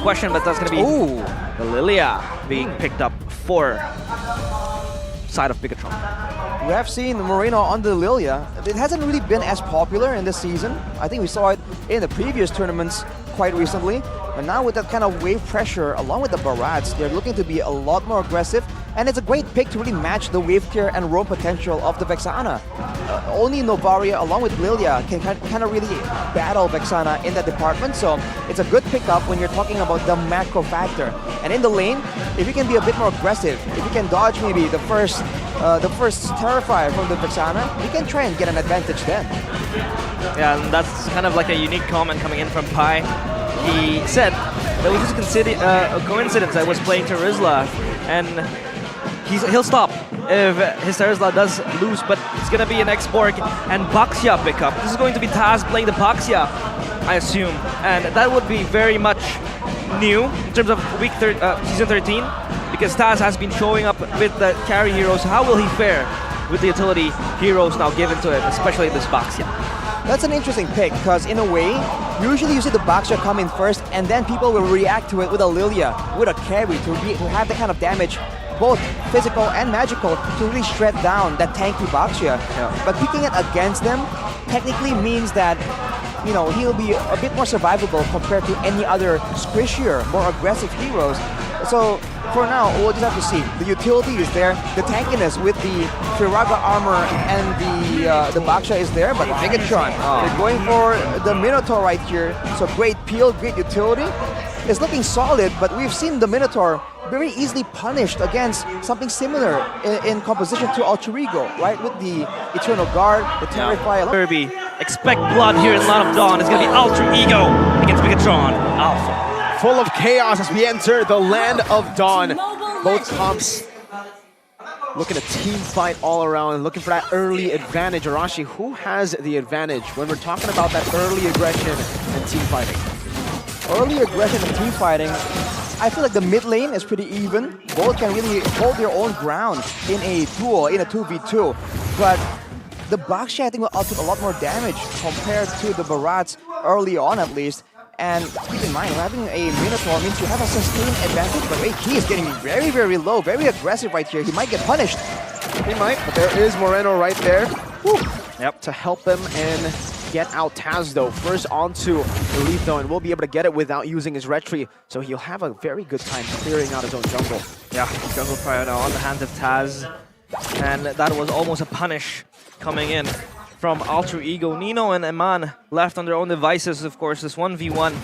question, but that's going to be the Lilia being picked up for side of Bigetron. We have seen Moreno on the Lilia. It hasn't really been as popular in this season. I think we saw it in the previous tournaments quite recently. But now with that kind of wave pressure, along with the Barats, they're looking to be a lot more aggressive. And it's a great pick to really match the wave clear and roam potential of the Vexana. Only Novaria, along with Lilia, can kind of really battle Vexana in that department. So it's a good pickup when you're talking about the macro factor. And in the lane, if you can be a bit more aggressive, if you can dodge maybe the first Terrifier from the Vexana, you can try and get an advantage then. Yeah, and that's kind of like a unique comment coming in from Pi. He said that it was just a coincidence I was playing Terizla, and he'll stop if his Terizla does lose, but it's going to be an X-Borg and Baxia pickup. This is going to be Taz playing the Baxia, I assume, and that would be very much new in terms of Season 13, because Taz has been showing up with the carry heroes. How will he fare with the utility heroes now given to him, especially this Baxia? That's an interesting pick, because in a way, usually you see the Baxia come in first, and then people will react to it with a Lilia, with a carry, to have the kind of damage, both physical and magical, to really shred down that tanky Baxia. Yeah. But picking it against them technically means that, you know, he'll be a bit more survivable compared to any other squishier, more aggressive heroes. So for now, we'll just have to see. The utility is there, the tankiness with the Firaga armor and the Baxia is there, but Bigetron, they're going for the Minotaur right here. So great peel, great utility. It's looking solid, but we've seen the Minotaur very easily punished against something similar in composition to Alter Ego, right? With the Eternal Guard, the Terrify. Kirby, expect blood here in Land of Dawn. It's going to be Alter Ego against Bigetron Alpha. Full of chaos as we enter the Land of Dawn. Both comps looking to team fight all around, looking for that early advantage. Arashi, who has the advantage when we're talking about that early aggression and team fighting? Early aggression and team fighting, I feel like the mid lane is pretty even. Both can really hold their own ground in a duel, in a 2v2. But the Baxia, I think, will output a lot more damage compared to the Barats early on, at least. And keep in mind, having a Minotaur means you have a sustained advantage, but wait, he is getting very, very low, very aggressive right here. He might get punished. He might, but there is Moreno right there. Woo. Yep. To help them and get out Taz, though. First onto Elite, though, and will be able to get it without using his retry, so he'll have a very good time clearing out his own jungle. Yeah, jungle fire now on the hands of Taz, and that was almost a punish coming in from Alter Ego. Nino and Eman left on their own devices, of course. This 1v1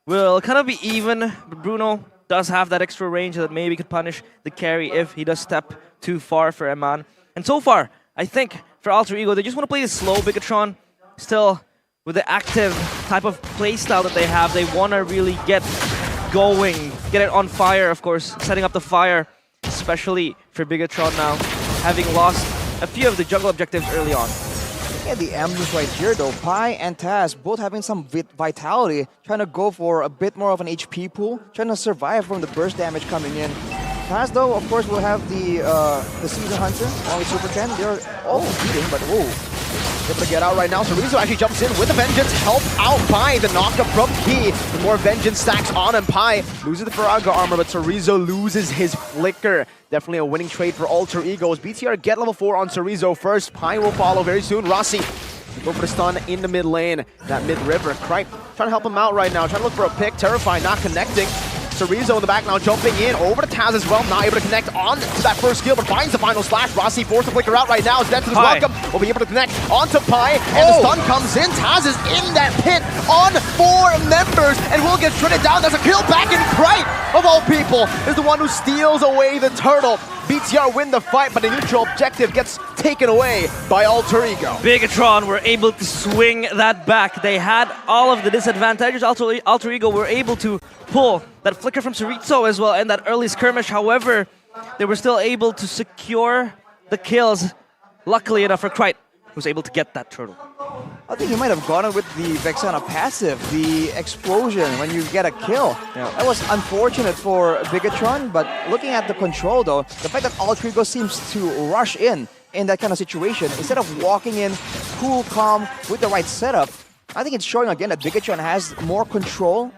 will kind of be even, but Bruno does have that extra range that maybe could punish the carry if he does step too far for Eman. And so far, I think for Alter Ego, they just want to play this slow Bigetron. Still, with the active type of playstyle that they have, they want to really get going, get it on fire, of course, setting up the fire, especially for Bigetron now, having lost a few of the jungle objectives early on. Yeah, the emblems right here though, Pi and Taz both having some vitality, trying to go for a bit more of an HP pool, trying to survive from the burst damage coming in. Taz though, of course, will have the Season Hunter along with Super Ken. They're all beating, but whoa. Able to get out right now. Chorizo actually jumps in with a Vengeance, helped out by the knockup from Key. The more Vengeance stacks on, and Pi loses the Firaga armor, but Chorizo loses his Flicker. Definitely a winning trade for Alter Egos. BTR get level 4 on Chorizo first. Pi will follow very soon. Rossi go for the stun in the mid lane, that mid river. Kripe trying to help him out right now, trying to look for a pick. Terrify not connecting. Chorizo in the back now jumping in over to Taz as well, not able to connect on to that first skill, but finds the final slash. Rossi forced to flicker out right now. Death to the welcome. Will be able to connect onto Pi, and the stun comes in. Taz is in that pit on 4 members and will get shredded down. That's a kill back, and Kripe, of all people, is the one who steals away the turtle. BTR win the fight, but the neutral objective gets taken away by Alter Ego. Bigetron were able to swing that back. They had all of the disadvantages. Alter Ego were able to pull that flicker from Chorizo as well and that early skirmish. However, they were still able to secure the kills. Luckily enough for Kripe, who was able to get that turtle. I think he might have gone with the Vexana passive, the explosion when you get a kill. Yeah. That was unfortunate for Bigetron, but looking at the control though, the fact that Alter Ego seems to rush in that kind of situation, instead of walking in cool, calm, with the right setup, I think it's showing again that Bigetron has more control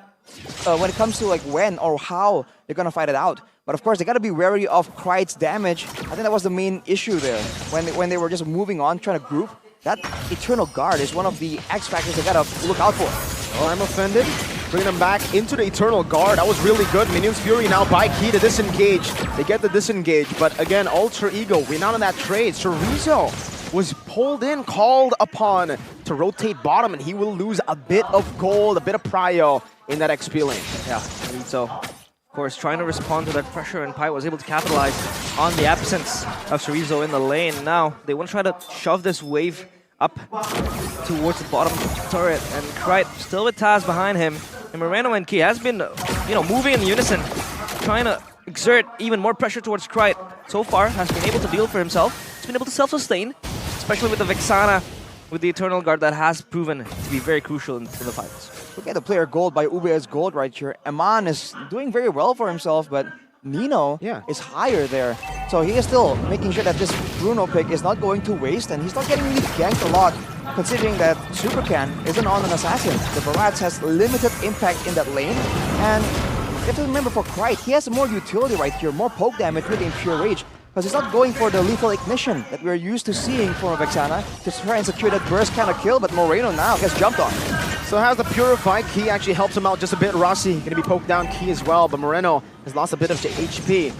when it comes to like when or how they're gonna fight it out. But of course, they gotta be wary of Krite's damage. I think that was the main issue there when they were just moving on, trying to group. That Eternal Guard is one of the X factors they gotta look out for. Well, I'm offended. Bringing them back into the Eternal Guard. That was really good. Minions Fury now by key to disengage. They get the disengage, but again, Alter Ego, we're not on that trade. Chorizo was pulled in, called upon to rotate bottom, and he will lose a bit of gold, a bit of prio in that XP lane. Yeah, Chorizo, of course, trying to respond to that pressure, and Pi was able to capitalize on the absence of Chorizo in the lane. Now, they want to try to shove this wave up towards the bottom turret, and Krite still with Taz behind him. And Moreno and Key has been, moving in unison, trying to exert even more pressure towards Krite. So far, has been able to deal for himself. He's been able to self-sustain, especially with the Vexana, with the Eternal Guard that has proven to be very crucial in the fights. Look at the player gold by UBS Gold right here. Eman is doing very well for himself, but Nino is higher there. So he is still making sure that this Bruno pick is not going to waste, and he's not getting really ganked a lot, considering that Supercan isn't on an assassin. The Barats has limited impact in that lane, and you have to remember for Krite, he has more utility right here, more poke damage with Impure Rage, because he's not going for the lethal ignition that we're used to seeing from Vexana to try and secure that burst kind of kill, but Moreno now gets jumped on. So has the Purify. Key actually helps him out just a bit. Rossi going to be poked down Key as well, but Moreno has lost a bit of HP.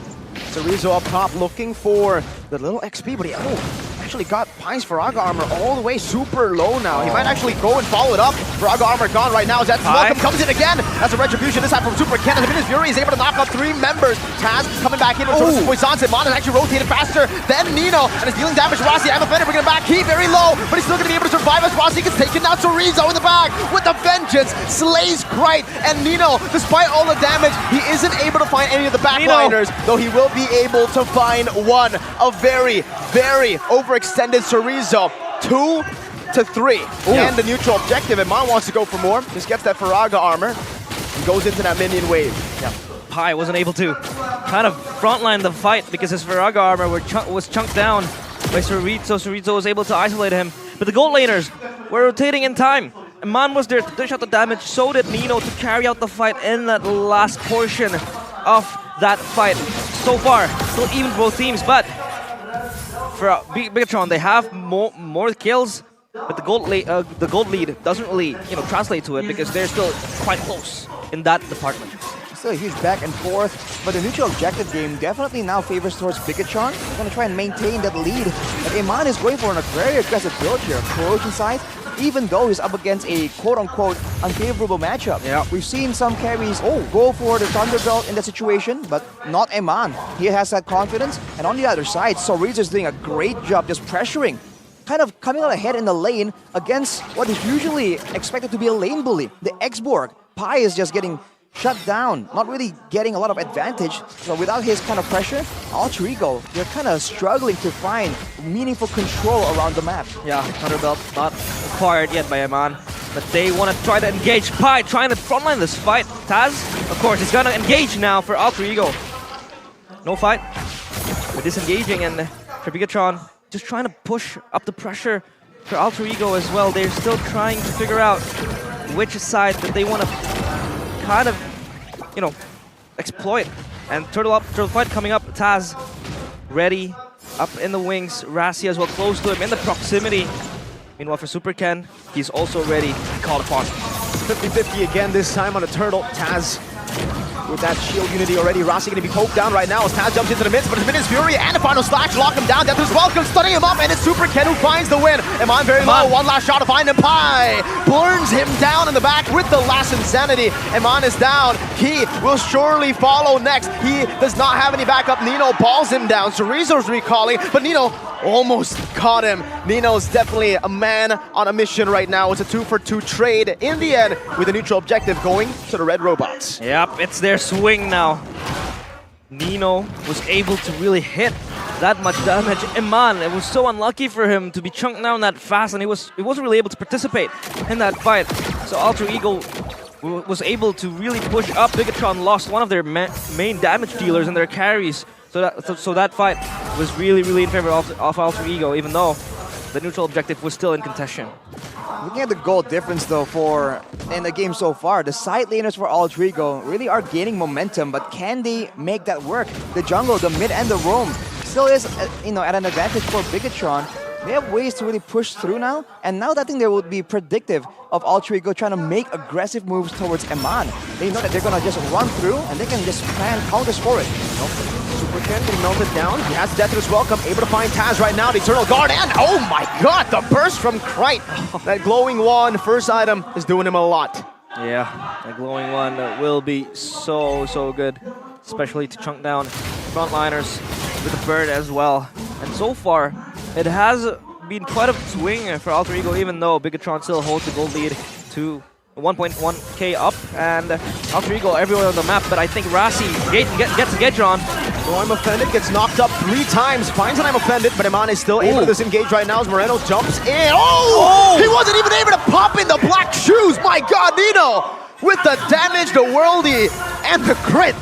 Chorizo up top looking for the little XP, but he actually got Pi's Faraga armor all the way super low now. He might actually go and follow it up. Faraga armor gone right now. Zed's welcome comes in again. That's a retribution this time from Super Ken. And the Minions Fury is able to knock out 3 members. Taz coming back in with Poisson. Mon is actually rotated faster than Nino and is dealing damage to Rossi. I'm offended, bringing him back. He very low, but he's still going to be able to survive as Rossi gets taken down. Chorizo in the back with the vengeance. Slays Krite and Nino. Despite all the damage, he isn't able to find any of the backliners, though he will be able to find one. A very, very overextended Chorizo. 2 to 3. And the neutral objective, and Mon wants to go for more. Just gets that Faraga armor and goes into that minion wave. Yeah. Pi wasn't able to kind of frontline the fight because his Faraga armor was chunked down by Chorizo. Chorizo was able to isolate him. But the gold laners were rotating in time. And Man was there to dish out the damage. So did Nino to carry out the fight in that last portion of that fight. So far, still even both teams, but for Bigetron, they have more kills, but the gold lead doesn't really translate to it because they're still quite close in that department. Still a huge back and forth, but the neutral objective game definitely now favors towards Bigetron. They're going to try and maintain that lead, but Iman is going for a very aggressive build here, Corrosion side, even though he's up against a quote-unquote unfavorable matchup. Yeah. We've seen some carries go for the Thunderbelt in that situation, but not Iman. He has that confidence, and on the other side, Chorizo is doing a great job just pressuring, kind of coming out ahead in the lane against what is usually expected to be a lane bully, the X-Borg. Pi is just getting shut down, not really getting a lot of advantage. So without his kind of pressure, Alter Ego, they're kind of struggling to find meaningful control around the map. Yeah, Thunderbelt not acquired yet by Iman, but they want to try to engage Pi, trying to frontline this fight. Taz, of course, is going to engage now for Alter Ego. No fight. They're disengaging, and for Bigetron, just trying to push up the pressure for Alter Ego as well. They're still trying to figure out which side that they want to kind of, exploit. And turtle fight coming up. Taz ready, up in the wings. Rassi as well, close to him in the proximity. Meanwhile, for Super Ken, he's also ready, called upon. 50-50 again, this time on the turtle. Taz with that shield unity already. Rossi going to be poked down right now as Taz jumps into the midst, but it's Minions Fury and a final slash lock him down. Death is welcome, stunning him up, and it's Super Ken who finds the win. Iman very low, one last shot to find him. Pi burns him down in the back with the last insanity. Iman is down. He will surely follow next. He does not have any backup. Nino balls him down. Chorizo's recalling, but Nino almost caught him. Nino's definitely a man on a mission right now. It's a 2-for-2 trade in the end with a neutral objective going to the red robots. Yep, it's their swing now. Nino was able to really hit that much damage. Iman, it was so unlucky for him to be chunked down that fast, and he wasn't really able to participate in that fight. So Alter Ego was able to really push up. Bigetron lost one of their main damage dealers and their carries. So that fight was really, really in favor of Alter Ego, even though the neutral objective was still in contention. Looking at the goal difference though in the game so far, the side laners for Alter Ego really are gaining momentum, but can they make that work? The jungle, the mid and the roam still is at an advantage for Bigetron. They have ways to really push through now, and now that I think they will be predictive of Alter Ego trying to make aggressive moves towards Eman. They know that they're gonna just run through and they can just plan counters for it. Supercan getting melted down. He has Death to his welcome. Able to find Taz right now. The Eternal Guard, and oh my god, the burst from Krite. That glowing wand, first item, is doing him a lot. Yeah, that glowing one will be so good, especially to chunk down frontliners with the bird as well. And so far, it has been quite a swing for Alter Ego, even though Bigetron still holds the gold lead to 1.1k up, and Alter Ego everywhere on the map, but I think Rassi gets Bigetron. Oh, I'm offended, gets knocked up 3 times, finds that I'm offended, but Eman is still able to disengage right now as Moreno jumps in. Oh! He wasn't even able to pop in the black shoes! My god, Nino! With the damage, the worldie, and the crit!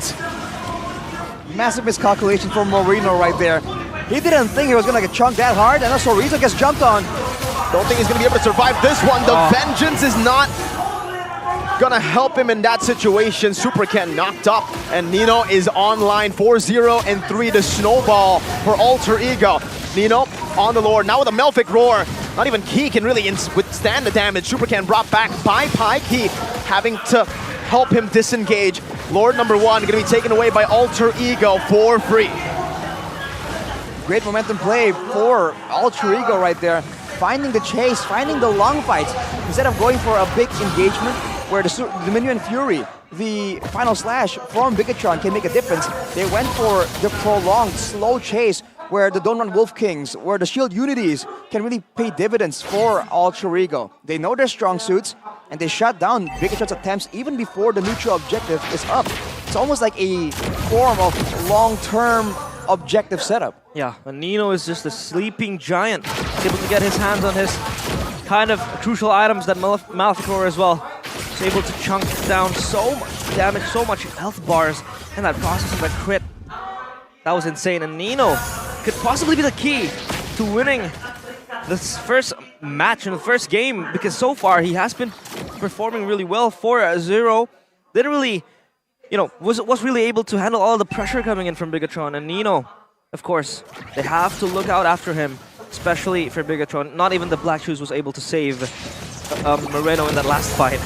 Massive miscalculation for Moreno right there. He didn't think he was gonna get chunked that hard, and also Rizzo gets jumped on. Don't think he's gonna be able to survive this one. The vengeance is not gonna help him in that situation. Supercan knocked up, and Nino is online 4-0 and 3 to snowball for Alter Ego. Nino on the Lord, now with a Melphic Roar. Not even Key can really withstand the damage. Supercan brought back by Pi. Key having to help him disengage. Lord number 1 gonna be taken away by Alter Ego for free. Great momentum play for Alter Ego right there. Finding the chase, finding the long fights, instead of going for a big engagement where the Minion Fury, the final slash from Bigetron can make a difference. They went for the prolonged, slow chase where the Don't Run Wolf Kings, where the Shield Unities can really pay dividends for Alter Ego. They know their strong suits, and they shut down Bigetron's attempts even before the neutral objective is up. It's almost like a form of long-term objective setup. Yeah, and Nino is just a sleeping giant. He's able to get his hands on his kind of crucial items, that Melphic Roar as well. He's able to chunk down so much damage, so much health bars, and that process of that crit. That was insane, and Nino could possibly be the key to winning this first match in the first game, because so far he has been performing really well. 4-0, literally, was really able to handle all the pressure coming in from Bigetron, and Nino, of course, they have to look out after him, especially for Bigetron. Not even the Black Shoes was able to save Moreno in that last fight.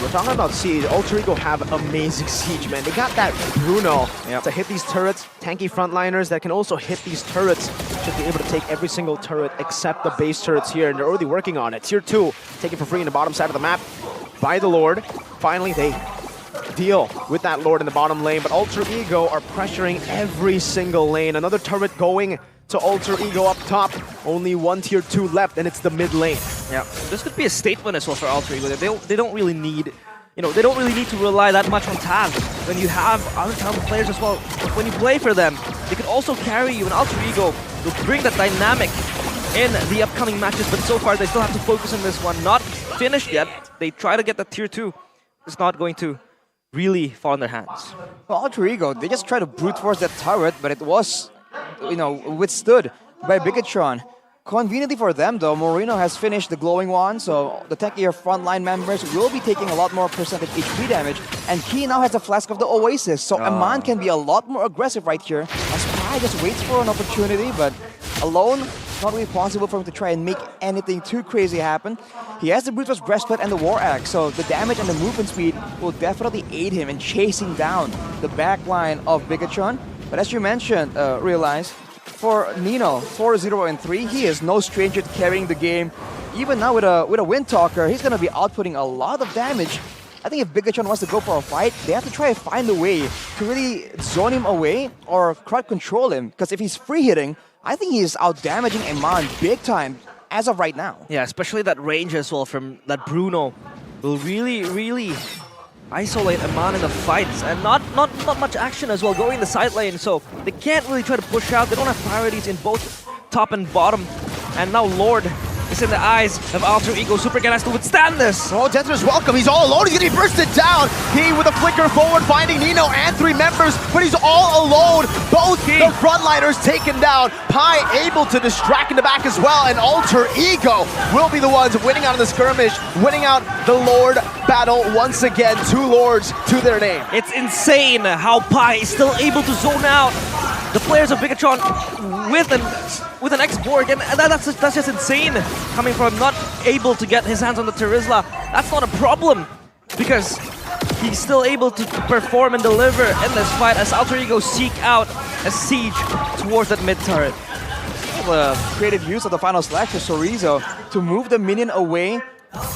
We're talking about Siege. Alter Ego have amazing Siege, man. They got that Bruno to hit these turrets, tanky frontliners that can also hit these turrets. Should be able to take every single turret except the base turrets here, and they're already working on it. Tier 2, taken for free in the bottom side of the map by the Lord. Finally, they deal with that Lord in the bottom lane, but Alter Ego are pressuring every single lane. Another turret going to Alter Ego up top. Only one tier 2 left, and it's the mid lane. Yeah, this could be a statement as well for Alter Ego. They don't really need, they don't really need to rely that much on Taz. When you have other talented players as well, when you play for them, they can also carry you, and Alter Ego will bring that dynamic in the upcoming matches, but so far they still have to focus on this one. Not finished yet. They try to get that tier 2. It's not going to really fall in their hands. Well, Alter Ego, they just try to brute force that turret, but it was, withstood by Bigetron. Conveniently for them, though, Moreno has finished the glowing wand, so the tankier frontline members will be taking a lot more percentage HP damage, and Key now has a flask of the Oasis, so Eman can be a lot more aggressive right here, as Pi just waits for an opportunity, but alone, it's not really possible for him to try and make anything too crazy happen. He has the Brute Force Breastplate and the War Axe, so the damage and the movement speed will definitely aid him in chasing down the backline of Bigetron. But as you mentioned, Realize, for Nino, 4-0 and 3, he is no stranger to carrying the game. Even now with a Wind Talker, he's going to be outputting a lot of damage. I think if Bigetron wants to go for a fight, they have to try to find a way to really zone him away or crowd control him. Because if he's free hitting, I think he's out-damaging Eman big time as of right now. Yeah, especially that range as well from that Bruno will really isolate Eman in the fights, and not much action as well going in the side lane, so they can't really try to push out. They don't have priorities in both top and bottom, and now Lord is in the eyes of Alter Ego. Supercat has to withstand this. Oh, Death is welcome. He's all alone. He's gonna be bursted down. He with a flicker forward, finding Nino and 3 members, but he's all alone. Both the frontliners taken down. Pi able to distract in the back as well, and Alter Ego will be the ones winning out of the skirmish, winning out the Lord battle once again. 2 Lords to their name. It's insane how Pi is still able to zone out the players of Bigetron with an X-Borg, and that's just insane. Coming from not able to get his hands on the Terizla, that's not a problem because he's still able to perform and deliver in this fight as Alter Ego seek out a siege towards that mid turret. The creative use of the final slash for Chorizo to move the minion away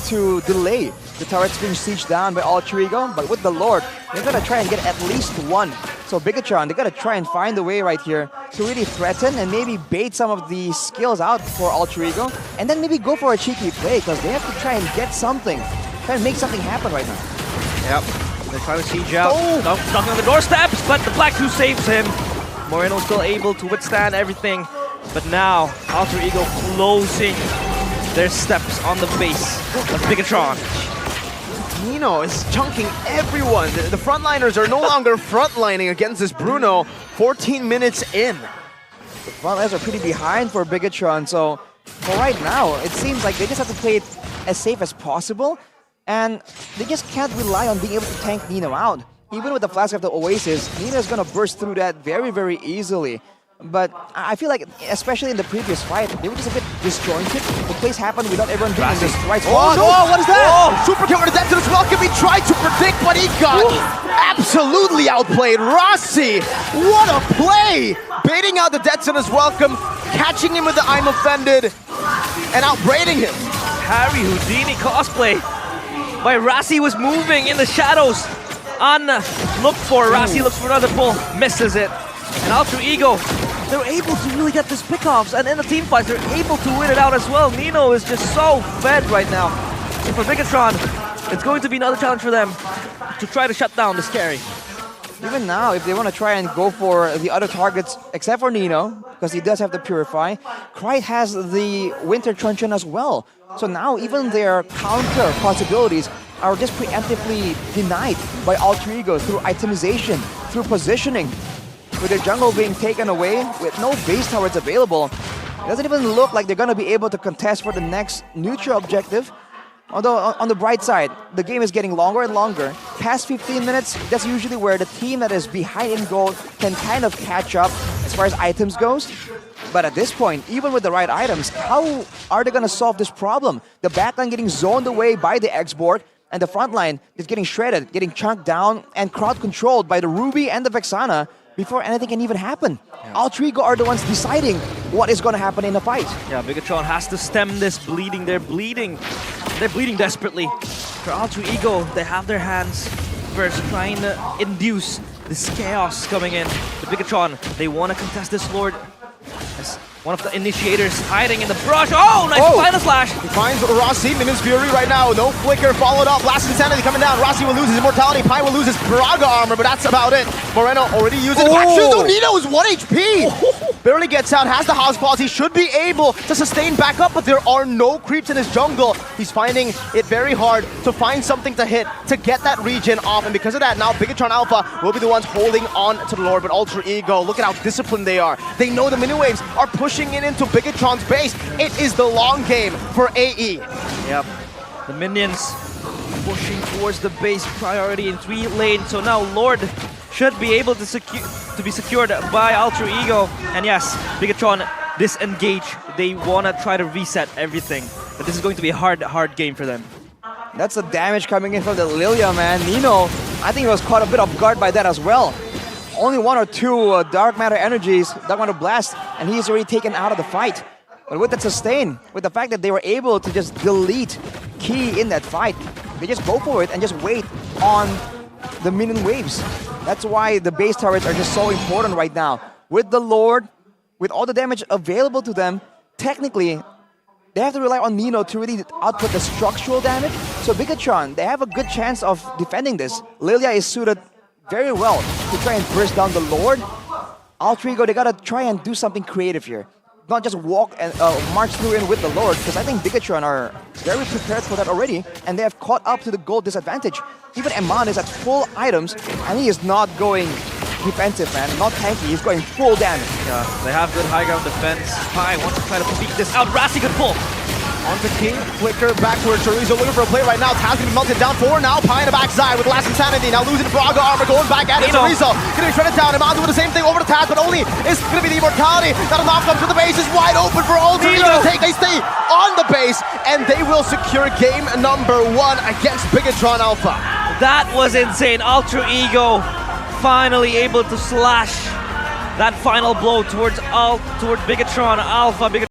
to delay the turrets being sieged down by Alter Ego, but with the Lord, they're gonna try and get at least one. So Bigetron, they gotta try and find a way right here to really threaten and maybe bait some of the skills out for Alter Ego, and then maybe go for a cheeky play, because they have to try and get something, try and make something happen right now. Yep, they're trying to siege out, knocking on the doorsteps, but the Black 2 saves him. Moreno still able to withstand everything, but now Alter Ego closing their steps on the base of Bigetron. Nino is chunking everyone. The frontliners are no longer frontlining against this Bruno 14 minutes in. The frontliners are pretty behind for Bigetron, so for right now, it seems like they just have to play it as safe as possible, and they just can't rely on being able to tank Nino out. Even with the Flask of the Oasis, Nino is going to burst through that very, very easily. But I feel like, especially in the previous fight, they were just a bit disjointed. The plays happened without everyone being in the right spot. Oh, what is that? Super Kill with the Death to the Welcome. He tried to predict, but he got absolutely outplayed. Rossi, what a play! Baiting out the Death to his Welcome, catching him with the I'm Offended, and outbraiding him. Harry Houdini cosplay by Rossi was moving in the shadows. Unlooked for. Rossi looks for another pull, misses it. And Alter Ego, they're able to really get these pickoffs, and in the team fights, they're able to win it out as well. Nino is just so fed right now. So for Bigetron, it's going to be another challenge for them to try to shut down this carry. Even now, if they want to try and go for the other targets, except for Nino, because he does have the Purify, Krite has the Winter Truncheon as well. So now even their counter possibilities are just preemptively denied by Alter Ego through itemization, through positioning. With their jungle being taken away, with no base towers available, it doesn't even look like they're going to be able to contest for the next neutral objective. Although, on the bright side, the game is getting longer and longer. Past 15 minutes, that's usually where the team that is behind in gold can kind of catch up as far as items goes. But at this point, even with the right items, how are they going to solve this problem? The backline getting zoned away by the X-Borg, and the front line is getting shredded, getting chunked down, and crowd controlled by the Ruby and the Vexana before anything can even happen. Yeah. Alter Ego are the ones deciding what is going to happen in the fight. Yeah, Bigetron has to stem this bleeding. They're bleeding desperately. For Alter Ego, they have their hands first trying to induce this chaos coming in. The Bigetron, they want to contest this Lord. As one of the initiators hiding in the brush. Oh, nice final slash. He finds Rossi, Minions Fury right now. No flicker, followed up. Last Insanity coming down. Rossi will lose his immortality. Pi will lose his Braga armor, but that's about it. Moreno already used it. Oh, Nino is 1 HP. Barely gets out, has the house claws. He should be able to sustain back up, but there are no creeps in his jungle. He's finding it very hard to find something to hit, to get that regen off. And because of that, now Bigetron Alpha will be the ones holding on to the Lord. But Alter Ego, look at how disciplined they are. They know the mini waves are pushing in into Bigetron's base. It is the long game for AE. Yep, the minions pushing towards the base, priority in 3 lanes. So now Lord should be able to be secured by Alter Ego. And yes, Bigetron disengage. They want to try to reset everything. But this is going to be a hard game for them. That's the damage coming in from the Lilia, man. Nino, I think he was caught a bit off guard by that as well. Only 1 or 2 Dark Matter energies, Dark Matter Blast, and he's already taken out of the fight. But with that sustain, with the fact that they were able to just delete Key in that fight, they just go for it and just wait on the minion waves. That's why the base turrets are just so important right now. With the Lord, with all the damage available to them, technically, they have to rely on Nino to really output the structural damage. So Bigetron, they have a good chance of defending this. Lilia is suited very well to try and burst down the Lord. Alter Ego, they gotta try and do something creative here. not just walk and march through in with the Lord, because I think Bigetron are very prepared for that already, and they have caught up to the gold disadvantage. Even Eman is at full items, and he is not going defensive, man, not tanky, he's going full damage. Yeah, they have good high ground defense. Pi wants to try to beat this out. Rassi could pull. Onto King, flicker backwards. Chorizo looking for a play right now. Taz gonna be melted down 4 now. Pi in the backside with last insanity. Now losing Frogger armor, going back at it. Chorizo gonna be shredded down. Iman doing the same thing over to Taz, but only is gonna be the immortality. That'll knock up to the base. Is wide open for Ultra. He's gonna take a stay on the base, and they will secure game number 1 against Bigetron Alpha. That was insane. Ultra Ego finally able to slash that final blow towards Bigetron Alpha.